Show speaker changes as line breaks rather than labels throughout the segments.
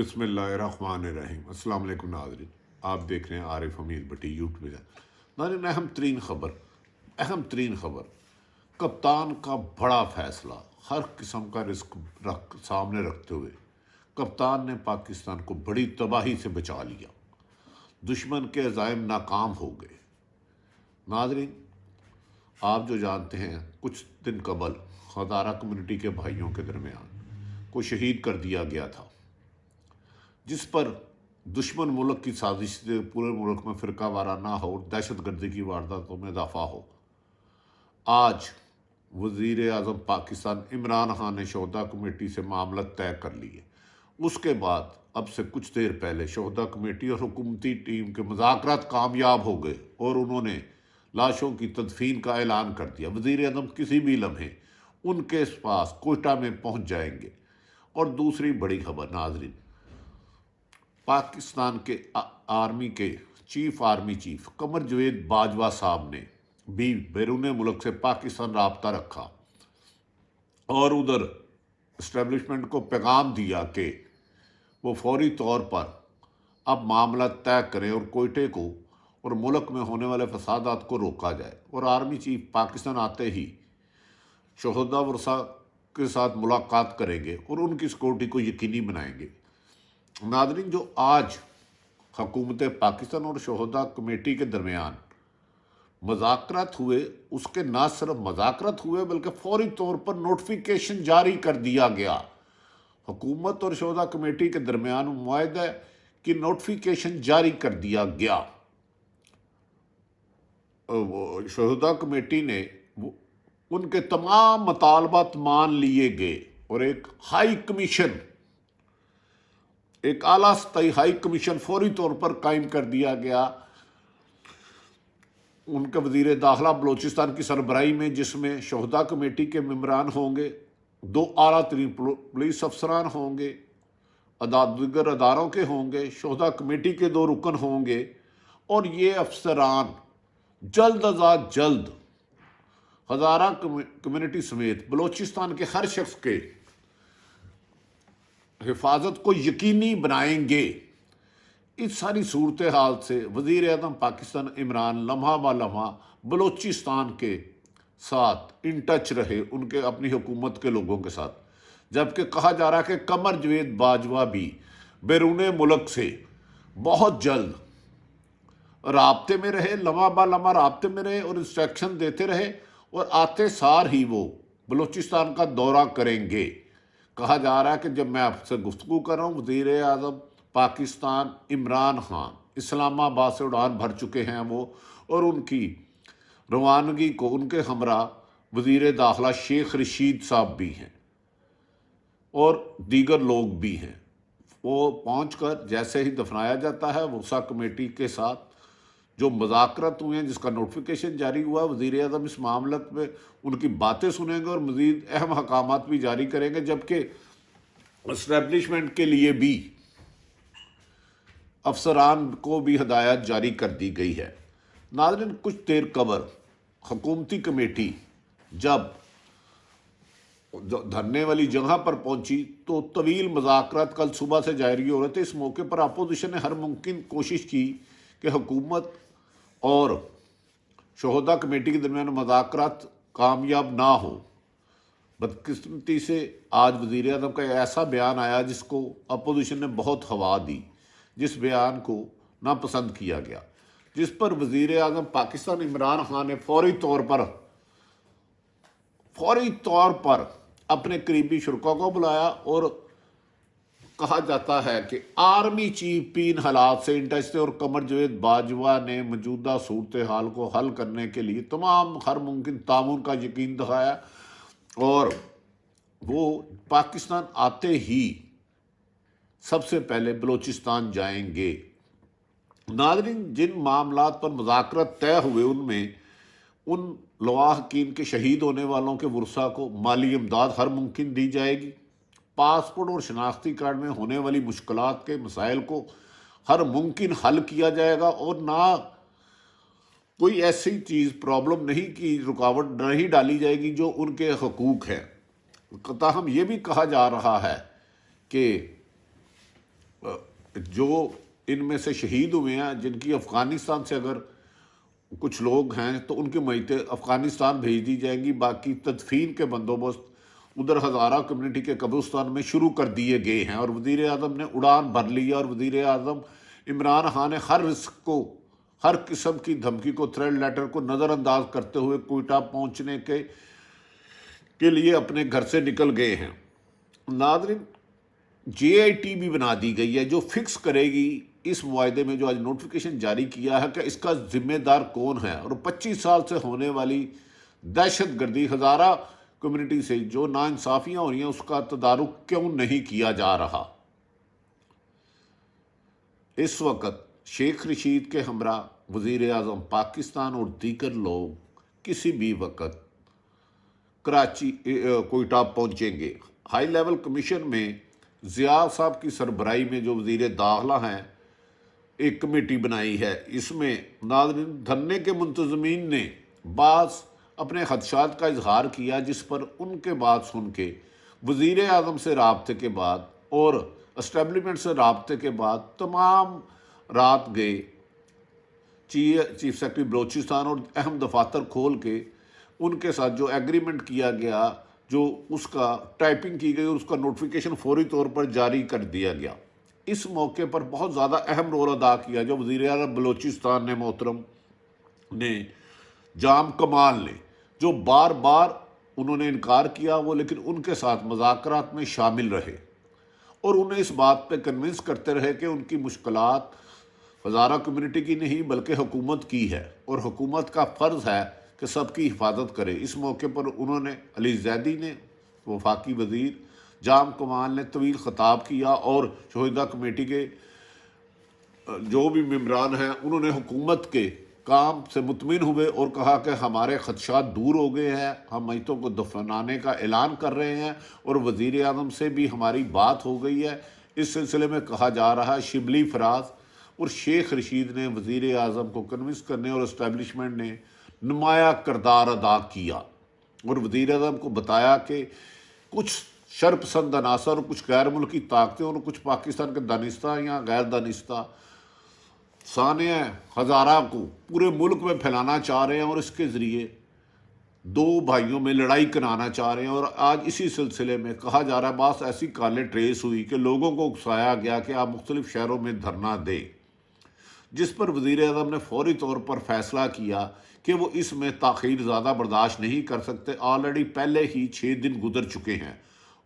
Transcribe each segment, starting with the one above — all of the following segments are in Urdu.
بسم اللہ الرحمن الرحیم۔ السلام علیکم ناظرین، آپ دیکھ رہے ہیں عارف حمید بٹی یوٹیوب چینل۔ ناظرین، اہم ترین خبر کپتان کا بڑا فیصلہ، ہر قسم کا رسک سامنے رکھتے ہوئے کپتان نے پاکستان کو بڑی تباہی سے بچا لیا، دشمن کے عزائم ناکام ہو گئے۔ ناظرین، آپ جو جانتے ہیں کچھ دن قبل ہزارہ کمیونٹی کے بھائیوں کے درمیان کو شہید کر دیا گیا تھا، جس پر دشمن ملک کی سازش سے پورے ملک میں فرقہ وارانہ اور دہشت گردی کی وارداتوں میں اضافہ ہو۔ آج وزیر اعظم پاکستان عمران خان نے شہداء کمیٹی سے معاملہ طے کر لیے۔ اس کے بعد اب سے کچھ دیر پہلے شہداء کمیٹی اور حکومتی ٹیم کے مذاکرات کامیاب ہو گئے اور انہوں نے لاشوں کی تدفین کا اعلان کر دیا۔ وزیر اعظم کسی بھی لمحے ان کے پاس کوئٹہ میں پہنچ جائیں گے۔ اور دوسری بڑی خبر ناظرین، پاکستان کے آرمی کے آرمی چیف قمر جاوید باجوہ صاحب نے بھی بیرون ملک سے پاکستان رابطہ رکھا اور ادھر اسٹیبلشمنٹ کو پیغام دیا کہ وہ فوری طور پر اب معاملہ طے کریں اور کوئٹے کو اور ملک میں ہونے والے فسادات کو روکا جائے۔ اور آرمی چیف پاکستان آتے ہی شہداء ورثاء کے ساتھ ملاقات کریں گے اور ان کی سیکورٹی کو یقینی بنائیں گے۔ ناظرین، جو آج حکومت پاکستان اور شہداء کمیٹی کے درمیان مذاکرات ہوئے، اس کے نہ صرف مذاکرات ہوئے بلکہ فوری طور پر نوٹیفیکیشن جاری کر دیا گیا۔ حکومت اور شہداء کمیٹی کے درمیان معاہدہ کی نوٹیفیکیشن جاری کر دیا گیا۔ شہداء کمیٹی نے ان کے تمام مطالبات مان لیے گئے اور ایک اعلیٰ سطحی ہائی کمیشن فوری طور پر قائم کر دیا گیا ان کے وزیر داخلہ بلوچستان کی سربراہی میں، جس میں شہداء کمیٹی کے ممبران ہوں گے، 2 اعلیٰ ترین پولیس افسران ہوں گے، دیگر اداروں کے ہوں گے، شہداء کمیٹی کے 2 رکن ہوں گے، اور یہ افسران جلد از جلد ہزارہ کمیونٹی سمیت بلوچستان کے ہر شخص کے حفاظت کو یقینی بنائیں گے۔ اس ساری صورتحال سے وزیر اعظم پاکستان عمران لمحہ بہ لمحہ بلوچستان کے ساتھ ان ٹچ رہے، ان کے اپنی حکومت کے لوگوں کے ساتھ، جبکہ کہا جا رہا کہ قمر جاوید باجوہ بھی بیرون ملک سے بہت جلد رابطے میں رہے، لمحہ بہ لمحہ رابطے میں رہے اور انسٹرکشن دیتے رہے، اور آتے سار ہی وہ بلوچستان کا دورہ کریں گے۔ کہا جا رہا ہے کہ جب میں آپ سے گفتگو کر رہا ہوں، وزیر اعظم پاکستان عمران خان اسلام آباد سے اڑان بھر چکے ہیں وہ، اور ان کی روانگی کو ان کے ہمراہ وزیر داخلہ شیخ رشید صاحب بھی ہیں اور دیگر لوگ بھی ہیں۔ وہ پہنچ کر جیسے ہی دفنایا جاتا ہے، ورثاء کمیٹی کے ساتھ جو مذاکرات ہوئے ہیں، جس کا نوٹیفیکیشن جاری ہوا، وزیر اعظم اس معاملت میں ان کی باتیں سنیں گے اور مزید اہم احکامات بھی جاری کریں گے، جبکہ اسٹیبلشمنٹ کے لیے بھی افسران کو بھی ہدایت جاری کر دی گئی ہے۔ ناظرین، کچھ دیر قبل حکومتی کمیٹی جب دھرنے والی جگہ پر پہنچی تو طویل مذاکرات کل صبح سے جاری ہو رہے تھے۔ اس موقع پر اپوزیشن نے ہر ممکن کوشش کی کہ حکومت اور شہداء کمیٹی کے درمیان مذاکرات کامیاب نہ ہو۔ بدقسمتی سے آج وزیر اعظم کا ایسا بیان آیا جس کو اپوزیشن نے بہت ہوا دی، جس بیان کو ناپسند کیا گیا، جس پر وزیر اعظم پاکستان عمران خان نے فوری طور پر اپنے قریبی شرکاء کو بلایا اور کہا جاتا ہے کہ آرمی چیف بھی ان حالات سے ان ٹچ تھے، اور قمر جاوید باجوہ نے موجودہ صورتحال کو حل کرنے کے لیے تمام ہر ممکن تعاون کا یقین دکھایا، اور وہ پاکستان آتے ہی سب سے پہلے بلوچستان جائیں گے۔ ناظرین، جن معاملات پر مذاکرات طے ہوئے ان میں ان لواحقین کے شہید ہونے والوں کے ورثاء کو مالی امداد ہر ممکن دی جائے گی، پاسپورٹ اور شناختی کارڈ میں ہونے والی مشکلات کے مسائل کو ہر ممکن حل کیا جائے گا، اور نہ کوئی ایسی چیز پرابلم نہیں کی رکاوٹ نہیں ڈالی جائے گی جو ان کے حقوق ہے۔ تاہم یہ بھی کہا جا رہا ہے کہ جو ان میں سے شہید ہوئے ہیں، جن کی افغانستان سے اگر کچھ لوگ ہیں تو ان کی میتیں افغانستان بھیج دی جائیں گی، باقی تدفین کے بندوبست ادھر ہزارہ کمیونٹی کے قبرستان میں شروع کر دیے گئے ہیں۔ اور وزیر اعظم نے اڑان بھر لی، اور وزیر اعظم عمران خان نے ہر رسک کو، ہر قسم کی دھمکی کو، تھریڈ لیٹر کو نظر انداز کرتے ہوئے کوئٹہ پہنچنے کے لیے اپنے گھر سے نکل گئے ہیں۔ ناظرین، جے آئی ٹی بھی بنا دی گئی ہے جو فکس کرے گی اس معاہدے میں جو آج نوٹیفیکیشن جاری کیا ہے کہ اس کا ذمہ دار کون ہے، اور 25 سال سے ہونے والی دہشت گردی ہزارہ کمیونٹی سے جو ناانصافیاں ہو رہی ہیں اس کا تدارک کیوں نہیں کیا جا رہا۔ اس وقت شیخ رشید کے ہمراہ وزیر اعظم پاکستان اور دیگر لوگ کسی بھی وقت کراچی کوئٹہ پہنچیں گے۔ ہائی لیول کمیشن میں ضیاء صاحب کی سربراہی میں جو وزیر داخلہ ہیں ایک کمیٹی بنائی ہے، اس میں ناظرین دھرنے کے منتظمین نے بعض اپنے خدشات کا اظہار کیا، جس پر ان کے بات سن کے وزیر اعظم سے رابطے کے بعد اور اسٹیبلشمنٹ سے رابطے کے بعد تمام رات گئے چیف سیکرٹری بلوچستان اور اہم دفاتر کھول کے ان کے ساتھ جو ایگریمنٹ کیا گیا، جو اس کا ٹائپنگ کی گئی اور اس کا نوٹیفیکیشن فوری طور پر جاری کر دیا گیا۔ اس موقع پر بہت زیادہ اہم رول ادا کیا جو وزیر اعظم بلوچستان نے محترم نے جام کمال نے، جو بار بار انہوں نے انکار کیا وہ، لیکن ان کے ساتھ مذاکرات میں شامل رہے اور انہیں اس بات پہ کنونس کرتے رہے کہ ان کی مشکلات ہزارہ کمیونٹی کی نہیں بلکہ حکومت کی ہے، اور حکومت کا فرض ہے کہ سب کی حفاظت کرے۔ اس موقع پر انہوں نے علی زیدی نے، وفاقی وزیر، جام کمال نے طویل خطاب کیا، اور شہداء کمیٹی کے جو بھی ممبران ہیں انہوں نے حکومت کے کام سے مطمئن ہوئے اور کہا کہ ہمارے خدشات دور ہو گئے ہیں، ہم میتوں کو دفنانے کا اعلان کر رہے ہیں، اور وزیر اعظم سے بھی ہماری بات ہو گئی ہے۔ اس سلسلے میں کہا جا رہا ہے شبلی فراز اور شیخ رشید نے وزیر اعظم کو کنونس کرنے اور اسٹیبلشمنٹ نے نمایاں کردار ادا کیا، اور وزیر اعظم کو بتایا کہ کچھ شرپسند عناصر اور کچھ غیر ملکی طاقتیں اور کچھ پاکستان کے دانستہ یا غیر دانستہ سانحہ ہزارہ کو پورے ملک میں پھیلانا چاہ رہے ہیں، اور اس کے ذریعے دو بھائیوں میں لڑائی کرانا چاہ رہے ہیں۔ اور آج اسی سلسلے میں کہا جا رہا ہے بعض ایسی کالیں ٹریس ہوئی کہ لوگوں کو اکسایا گیا کہ آپ مختلف شہروں میں دھرنا دیں، جس پر وزیر اعظم نے فوری طور پر فیصلہ کیا کہ وہ اس میں تاخیر زیادہ برداشت نہیں کر سکتے۔ آلریڈی پہلے ہی 6 دن گزر چکے ہیں،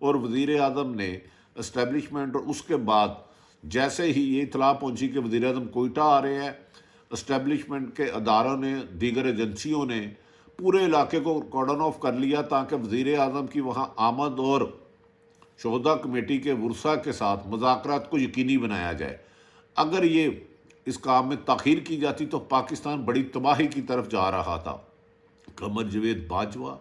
اور وزیر اعظم نے اسٹیبلشمنٹ اور اس کے بعد جیسے ہی یہ اطلاع پہنچی کہ وزیر اعظم کوئٹہ آ رہے ہیں، اسٹیبلشمنٹ کے اداروں نے، دیگر ایجنسیوں نے پورے علاقے کو کارڈن آف کر لیا تاکہ وزیر اعظم کی وہاں آمد اور شہداء کمیٹی کے ورثاء کے ساتھ مذاکرات کو یقینی بنایا جائے۔ اگر یہ اس کام میں تاخیر کی جاتی تو پاکستان بڑی تباہی کی طرف جا رہا تھا۔ قمر جاوید باجوہ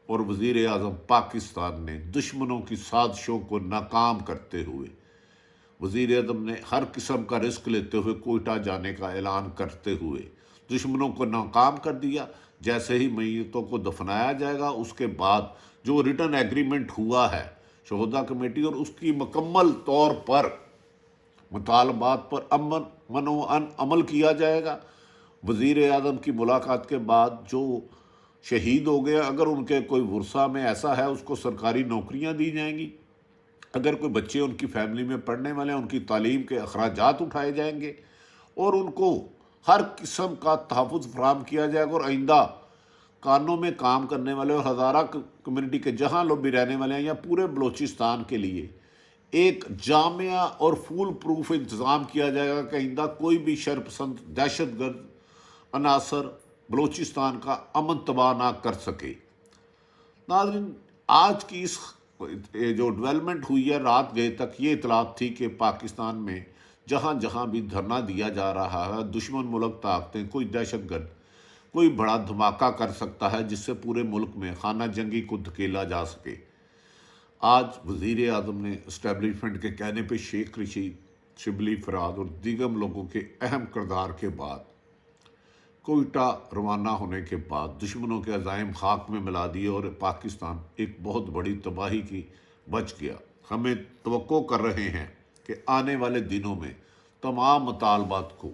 اور وزیر اعظم پاکستان نے دشمنوں کی سازشوں کو ناکام کرتے ہوئے، وزیر اعظم نے ہر قسم کا رسک لیتے ہوئے کوئٹہ جانے کا اعلان کرتے ہوئے دشمنوں کو ناکام کر دیا۔ جیسے ہی میتوں کو دفنایا جائے گا، اس کے بعد جو ریٹن ایگریمنٹ ہوا ہے شہداء کمیٹی اور اس کی مکمل طور پر مطالبات پر امن و عمل کیا جائے گا۔ وزیر اعظم کی ملاقات کے بعد جو شہید ہو گئے، اگر ان کے کوئی ورثہ میں ایسا ہے اس کو سرکاری نوکریاں دی جائیں گی، اگر کوئی بچے ان کی فیملی میں پڑھنے والے ہیں ان کی تعلیم کے اخراجات اٹھائے جائیں گے، اور ان کو ہر قسم کا تحفظ فراہم کیا جائے گا، اور آئندہ کانوں میں کام کرنے والے اور ہزارہ کمیونٹی کے جہاں لوگ بھی رہنے والے ہیں یا پورے بلوچستان کے لیے ایک جامع اور فول پروف انتظام کیا جائے گا کہ آئندہ کوئی بھی شرپسند دہشت گرد عناصر بلوچستان کا امن تباہ نہ کر سکے۔ ناظرین، آج کی اس جو ڈیولپمنٹ ہوئی ہے، رات گئے تک یہ اطلاعات تھی کہ پاکستان میں جہاں جہاں بھی دھرنا دیا جا رہا ہے، دشمن ملک طاقتیں، کوئی دہشت گرد کوئی بڑا دھماکہ کر سکتا ہے جس سے پورے ملک میں خانہ جنگی کو دھکیلا جا سکے۔ آج وزیر اعظم نے اسٹیبلشمنٹ کے کہنے پہ شیخ رشید، شبلی فراز اور دیگر لوگوں کے اہم کردار کے بعد کوئٹہ روانہ ہونے کے بعد دشمنوں کے عزائم خاک میں ملا دیے، اور پاکستان ایک بہت بڑی تباہی کی بچ گیا۔ ہمیں توقع کر رہے ہیں کہ آنے والے دنوں میں تمام مطالبات کو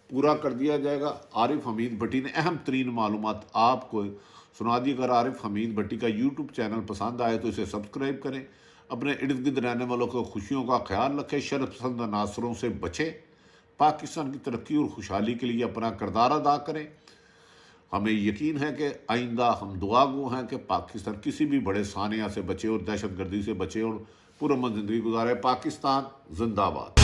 پورا کر دیا جائے گا۔ عارف حمید بھٹی نے اہم ترین معلومات آپ کو سنا دی۔ اگر عارف حمید بھٹی کا یوٹیوب چینل پسند آئے تو اسے سبسکرائب کریں، اپنے ارد گرد رہنے والوں کو خوشیوں کا خیال رکھیں، شر پسند عناصروں سے بچیں، پاکستان کی ترقی اور خوشحالی کے لیے اپنا کردار ادا کریں۔ ہمیں یقین ہے کہ آئندہ ہم دعا گو ہیں کہ پاکستان کسی بھی بڑے سانحہ سے بچے اور دہشت گردی سے بچے اور پرامن زندگی گزارے۔ پاکستان زندہ باد۔